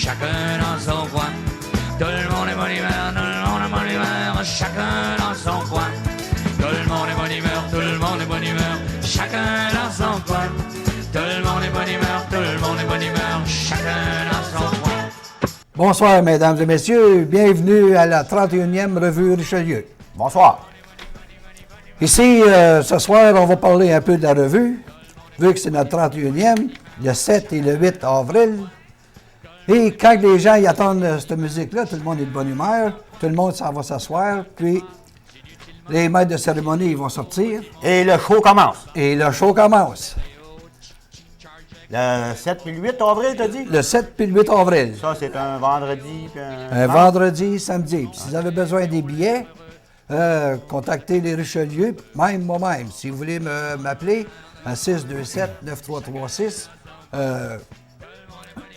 Chacun dans son coin. Tout le monde est bonne humeur, tout le monde est bonne humeur. Chacun dans son coin. Tout le monde est bonne humeur, tout le monde est bonne humeur. Chacun dans son coin. Tout le monde est bonne humeur, tout le monde est bonne humeur. Chacun dans son coin. Bonsoir, mesdames et messieurs. Bienvenue à la 31e Revue Richelieu. Bonsoir. Ici, ce soir, on va parler un peu de la revue, vu que c'est notre 31e, le 7 et le 8 avril. Et quand les gens y attendent cette musique-là, tout le monde est de bonne humeur, tout le monde s'en va s'asseoir, puis les maîtres de cérémonie ils vont sortir. Et le show commence. Et le show commence. Le 7 puis le 8 avril, t'as dit? Le 7 puis le 8 avril. Ça, c'est un vendredi puis un vendredi, samedi. Puis si vous avez besoin des billets, contactez les Richelieu, même moi-même. Si vous voulez m'appeler à 627-9336,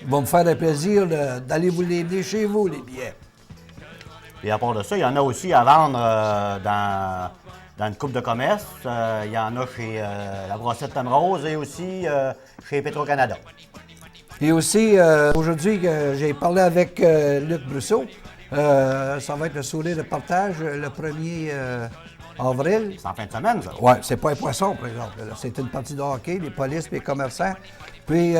il va me faire un plaisir d'aller vous les mener chez vous, les billets. Et à part de ça, il y en a aussi à vendre dans une coupe de commerce. Il y en a chez la Brossette Tom Rose et aussi chez Petro-Canada. Et aussi, aujourd'hui, j'ai parlé avec Luc Brousseau. Ça va être le sourire de partage le 1er avril. C'est en fin de semaine, ça? Oui, c'est pas un poisson, par exemple. C'est une partie de hockey, les polices, les commerçants. Puis,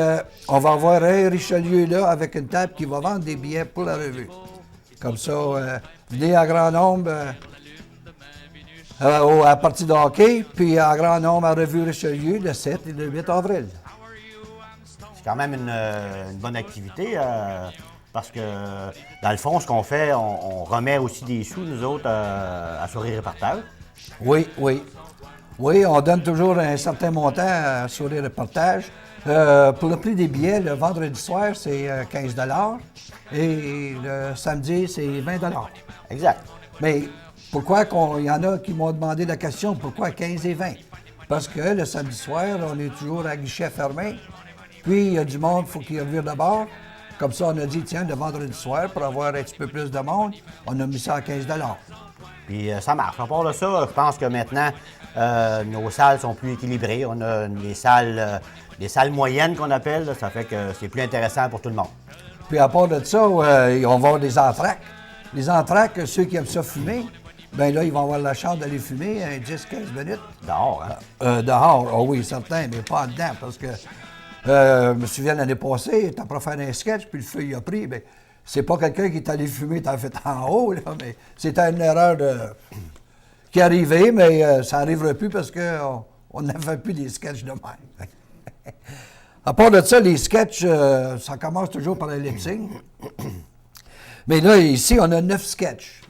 on va avoir un Richelieu là avec une table qui va vendre des billets pour la revue. Comme ça, venez à grand nombre à la partie de hockey, puis à grand nombre à la revue Richelieu le 7 et le 8 avril. C'est quand même une bonne activité parce que, dans le fond, ce qu'on fait, on remet aussi des sous, nous autres, à Sourire et Partage. Oui, oui. Oui, on donne toujours un certain montant à Sourire et Partage. Pour le prix des billets, le vendredi soir, c'est 15 $ et le samedi, c'est 20 $. Exact. Mais pourquoi il y en a qui m'ont demandé la question, pourquoi 15 et 20? Parce que le samedi soir, on est toujours à guichet fermé, puis il y a du monde, il faut qu'il revire de bord. Comme ça, on a dit, tiens, le vendredi soir, pour avoir un petit peu plus de monde, on a mis ça à 15 $. Puis ça marche. À part de ça, je pense que maintenant, nos salles sont plus équilibrées. On a les salles moyennes qu'on appelle. Là, ça fait que c'est plus intéressant pour tout le monde. Puis à part de ça, on va avoir des entr'actes. Les entr'actes, ceux qui aiment ça fumer, bien là, ils vont avoir la chance d'aller fumer 10-15 minutes. Dehors, hein? Dehors, oh oui, certain, mais pas dedans, parce que je me souviens l'année passée, t'as pas fait un sketch, puis le feu il a pris, bien, c'est pas quelqu'un qui est allé fumer, t'as fait en haut, là, mais c'était une erreur qui est arrivée, mais ça n'arrivera plus parce qu'on ne fait plus des sketchs de même. À part de ça, les sketchs, ça commence toujours par un lip-sync. Mais là, ici, on a 9 sketchs.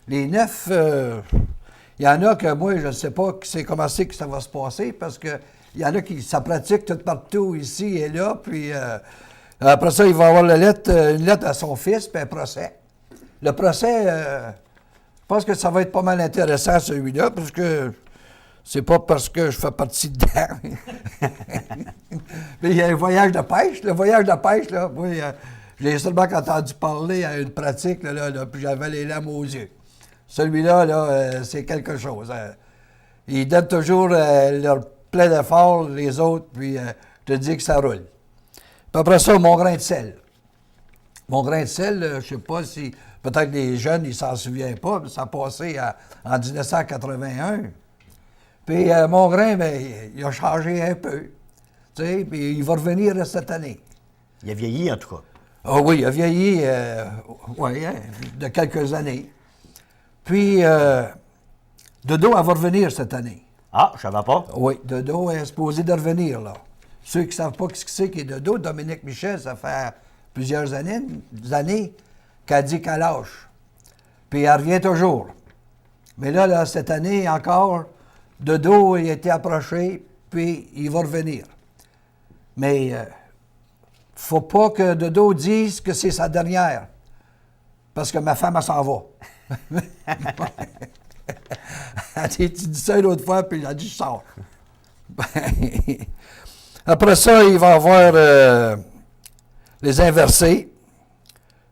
Les 9, il y en a que moi, je ne sais pas comment c'est que ça va se passer parce que il y en a qui ça pratique tout partout, ici et là, puis après ça, il va avoir une lettre à son fils, puis un procès. Le procès, je pense que ça va être pas mal intéressant, celui-là, parce que c'est pas parce que je fais partie dedans. Mais il y a un voyage de pêche. Le voyage de pêche, là, moi, je l'ai seulement entendu parler à une pratique, là, puis j'avais les larmes aux yeux. Celui-là, là, c'est quelque chose. Ils donnent toujours leur plein d'efforts, les autres, puis je te dis que ça roule. Puis après ça, mon grain de sel. Mon grain de sel, je ne sais pas si, peut-être les jeunes, ils ne s'en souviennent pas, mais ça a passé en 1981. Puis mon grain, bien, il a changé un peu, tu sais, puis il va revenir cette année. Il a vieilli, en tout cas. Ah oui, il a vieilli, oui, hein, de quelques années. Puis, Dodo, elle va revenir cette année. Ah, je ne savais pas. Oui, Dodo est supposé de revenir, là. Ceux qui ne savent pas ce que c'est qui est Dodo, Dominique Michel, ça fait plusieurs années qu'elle dit qu'elle lâche. Puis elle revient toujours. Mais là, cette année encore, Dodo, il a été approché, puis il va revenir. Mais faut pas que Dodo dise que c'est sa dernière, parce que ma femme, elle s'en va. Elle dit, tu dis ça une autre fois, puis il a dit, je sors. Après ça, il va avoir les inversés,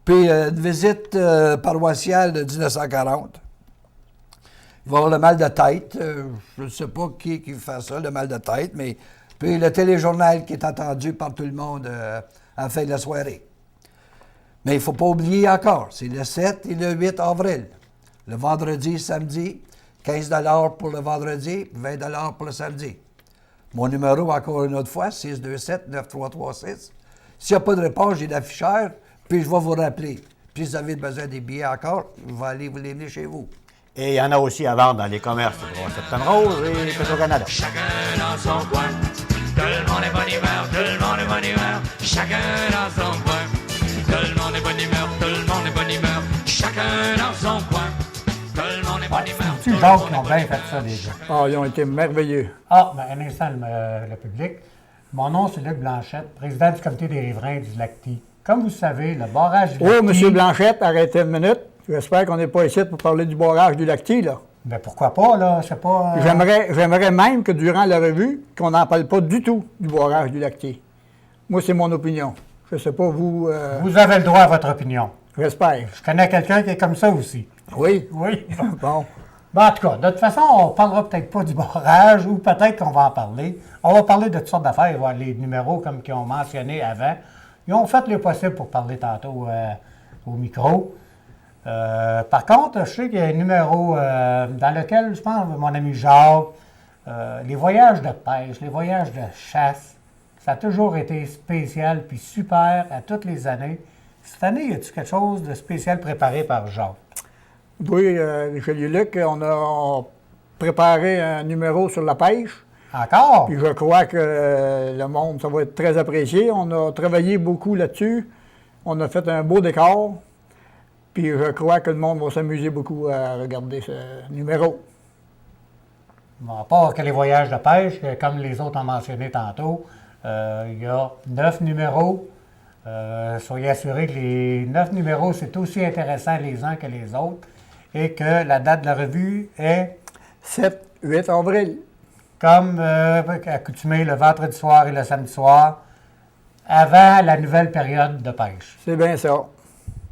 puis une visite paroissiale de 1940. Il va avoir le mal de tête. Je ne sais pas qui fait ça, le mal de tête, mais puis le téléjournal qui est entendu par tout le monde à la fin de la soirée. Mais il ne faut pas oublier encore, c'est le 7 et le 8 avril. Le vendredi, samedi, 15 $ pour le vendredi, 20 $ pour le samedi. Mon numéro, encore une autre fois, 627-9336. S'il n'y a pas de réponse, j'ai l'afficheur, puis je vais vous rappeler. Puis si vous avez besoin des billets encore, je vais aller vous les mener chez vous. Et il y en a aussi à vendre dans les commerces de Septembre Rose et Petro-Canada. Chacun dans son coin, tout le monde est bonne humeur, tout le monde est bonne humeur, chacun dans son coin. Tout le monde est bonne humeur, tout le monde est bonne humeur, chacun dans son coin. Tout le monde est bonne humeur. C'est-tu Jacques qui ont bien fait ça, les gars? Ah, ils ont été merveilleux. Ah, ben un instant, le public. Mon nom, c'est Luc Blanchette, président du comité des riverains du Lac-Ty. Comme vous le savez, le barrage du Oh, Lac-Ty... M. Blanchette, arrêtez une minute. J'espère qu'on n'est pas ici pour parler du barrage du Lac-Ty, là. Ben pourquoi pas, là? C'est pas... J'aimerais même que durant la revue, qu'on n'en parle pas du tout du barrage du Lac-Ty. Moi, c'est mon opinion. Je sais pas, vous... Vous avez le droit à votre opinion. J'espère. Je connais quelqu'un qui est comme ça aussi. Oui? Oui. Bon. Ben, en tout cas, de toute façon, on parlera peut-être pas du barrage, ou peut-être qu'on va en parler. On va parler de toutes sortes d'affaires, voir les numéros comme qu'ils ont mentionné avant. Ils ont fait le possible pour parler tantôt au micro. Par contre, je sais qu'il y a un numéro dans lequel, je pense, mon ami Jacques, les voyages de pêche, les voyages de chasse, ça a toujours été spécial puis super à toutes les années. Cette année, y a-t-il quelque chose de spécial préparé par Jacques? Oui, Richelieu-Luc, on a préparé un numéro sur la pêche. Encore? Puis je crois que le monde, ça va être très apprécié. On a travaillé beaucoup là-dessus. On a fait un beau décor. Puis je crois que le monde va s'amuser beaucoup à regarder ce numéro. Bon, à part que les voyages de pêche, comme les autres ont mentionné tantôt, il y a 9 numéros. Soyez assurés que les 9 numéros, c'est aussi intéressant les uns que les autres. Et que la date de la revue est... 7-8 avril. Comme accoutumé le vendredi soir et le samedi soir, avant la nouvelle période de pêche. C'est bien ça.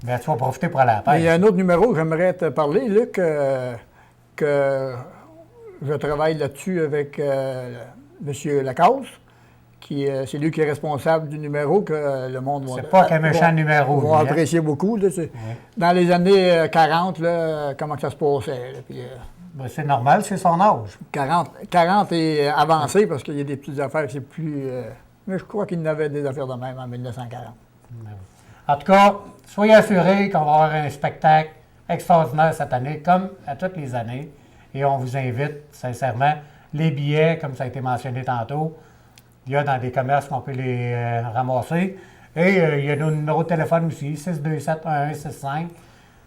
Bien, tu vas profiter pour aller à la pêche. Mais il y a un autre numéro que j'aimerais te parler, Luc, que je travaille là-dessus avec M. Lacasse, c'est lui qui est responsable du numéro que le monde va... C'est pas qu'un méchant numéro. Va hein? apprécier beaucoup. Là, dans les années 40, là, comment ça se passait. Là, puis, Ben, c'est normal, c'est son âge. 40 est avancé parce qu'il y a des petites affaires qui c'est plus... mais je crois qu'il y en avait des affaires de même en 1940. En tout cas, soyez assurés qu'on va avoir un spectacle extraordinaire cette année, comme à toutes les années. Et on vous invite, sincèrement, les billets, comme ça a été mentionné tantôt, il y a dans des commerces qu'on peut les ramasser. Et il y a nos numéros de téléphone aussi, 627-1165.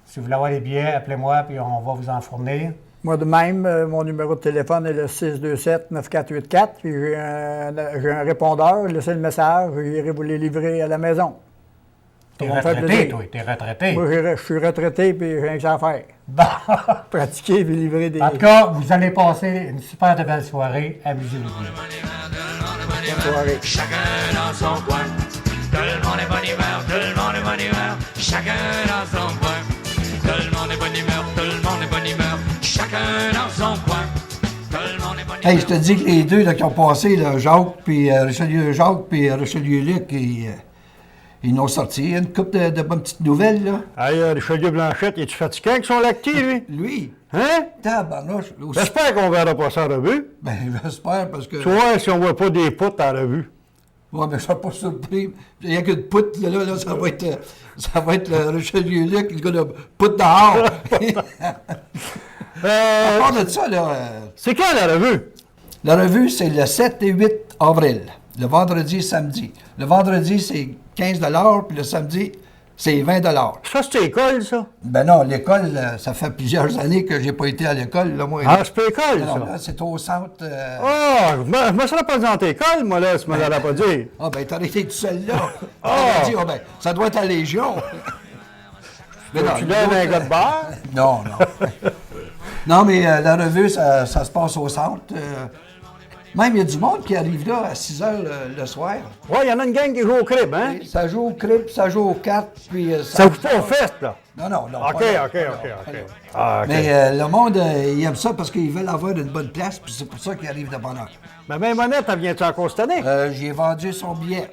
Si vous voulez avoir les billets, appelez-moi, puis on va vous en fournir. Moi de même, mon numéro de téléphone est le 627-9484. Puis j'ai un répondeur, laissez le message, j'irai vous les livrer à la maison. T'es Ça va me faire retraité, plaisir. toi, t'es retraité. Moi, je suis retraité, puis j'ai rien que ça à faire. Bon. Pratiquer puis livrer des... En tout cas, vous allez passer une super de belle soirée. Amusez-vous bien. Bonne soirée. Chacun dans son coin, tout le monde est bonne humeur, tout le monde est bonne humeur, chacun dans son coin. Tout le monde est bonne humeur, tout le monde est bonne humeur, chacun dans son coin. Tout le monde est bonne humeur. Hey, je te dis que les deux là, qui ont passé, là, Jacques puis Richelieu-Luc, ils n'ont sorti une couple de bonnes petites nouvelles, là. Hey, Richelieu Blanchette, es-tu fatigué avec son Lac-Ty, lui? Lui, Hein? tabarnouche, aussi. J'espère qu'on verra pas ça en revue. Ben, j'espère, parce que... Tu vois, si on voit pas des poutres en revue. Ouais, mais je suis pas surpris. Il n'y a qu'une poutre, là, ça va être le Richelieu-Luc, le gars de poutre dehors. À part de ça, là... C'est quand la revue? La revue, c'est le 7 et 8 avril, le vendredi et samedi. Le vendredi, c'est 15 $, puis le samedi, C'est 20 Ça, c'est l'école, ça? Ben non, l'école, ça fait plusieurs années que j'ai pas été à l'école, là, moi. Ah, c'est pas l'école, Non, ça? là, c'est au centre... Ah, je me serais pas dans l'école, moi, là, si me l'aurais pas dit. Ah, ben, t'aurais été tout seul là. Ah! On dit, ben, ça doit être à Légion. Mais non, Tu nous donnes un autres, gars de bar? Non, non. Non, mais la revue, ça se passe au centre. Même, il y a du monde qui arrive là à 6 heures le soir. Oui, il y en a une gang qui joue au crib, hein? Ça joue au crip, ça joue aux cartes, puis... Ça vous fait au fest, là? Non, non, non. OK, pas là, OK, pas là, OK, pas OK. là. Ah, OK. Mais le monde, il aime ça parce qu'ils veulent avoir une bonne place, puis c'est pour ça qu'ils arrivent de bonne heure. Mais même Monette, elle vient-tu encore cette année? J'ai vendu son billet.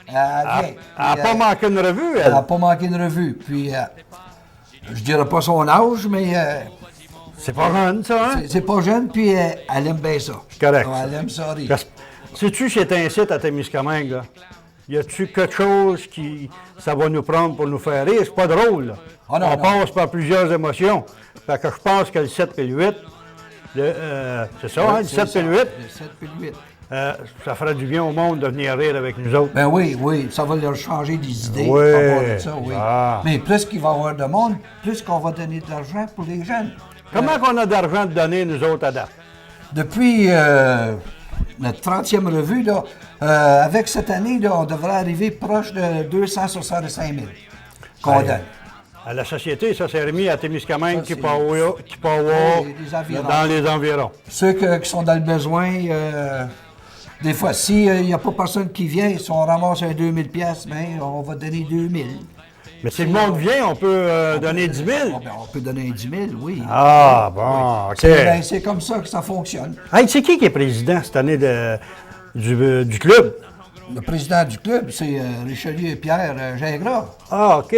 Elle vient. Elle n'a pas manqué une revue, Elle elle? n'a pas manqué une revue. Puis, je dirais pas son âge, mais C'est pas jeune, ça, hein? c'est pas jeune, puis elle aime bien ça. Correct, Ouais, ça. elle aime ça rire. Parce- Sais-tu, c'est un site à Témiscamingue, là? Y a-tu quelque chose qui ça va nous prendre pour nous faire rire? C'est pas drôle, là. Ah non, On non. passe par plusieurs émotions. Fait que je pense que le 7 et le 8, c'est ça, hein, le 7 et le 8, Le 7 puis le 8. ça ferait du bien au monde de venir rire avec nous autres. Ben oui, oui, ça va leur changer des idées. Oui. à propos de ça, oui. Ah. Mais plus qu'il va y avoir de monde, plus qu'on va donner de l'argent pour les jeunes. Comment qu'on a d'argent de donner, nous autres, à date? Depuis notre 30e revue, là, avec cette année, là, on devrait arriver proche de 265 000 qu'on Ben, donne. À la société, ça s'est remis à Témiscamingue, Ça, c'est- Kipawa, Oui, les environs. dans les environs. Ceux qui sont dans le besoin, des fois, s'il n'y a pas personne qui vient, si on ramasse un 2000 pièces, ben, on va donner 2000. Mais si le monde vient, on peut donner 10 000. Ah, ben, on peut donner 10 000, oui. Ah, bon, OK. Ben, c'est comme ça que ça fonctionne. Hey, c'est qui est président cette année du club? Le président du club, c'est Richelieu et Pierre Gingras. Ah, OK.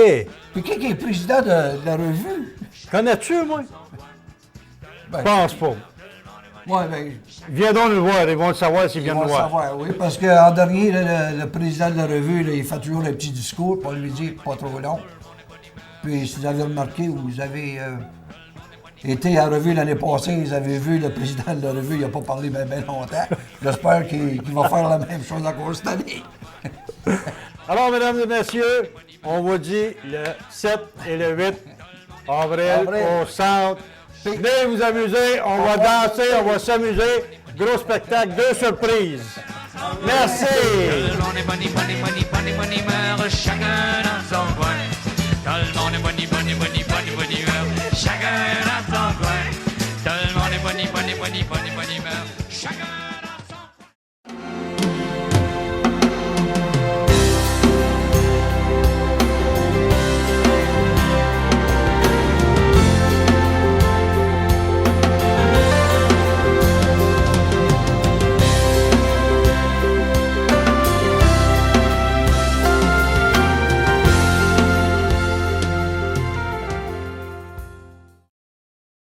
Puis qui est président de la revue? Connais-tu, moi? Ben, Je pense pas. ouais, ben, Ils viendront nous voir, ils vont le savoir s'ils ils viennent vont nous le voir. savoir, oui. Parce qu'en dernier, là, le président de la revue, là, il fait toujours un petit discours pour lui dire pas trop long. Puis, si vous avez remarqué, ou vous avez été à la revue l'année passée, vous avez vu le président de la revue, il n'a pas parlé bien longtemps. J'espère qu'il va faire la même chose encore cette année. Alors, mesdames et messieurs, on vous dit le 7 et le 8 avril au centre. Venez vous amuser, on va danser, on va s'amuser. Gros spectacle, 2 surprises. Merci. Tout le monde est bonne humeur, chacun dans son coin. Tout le monde est bonne humeur, chacun dans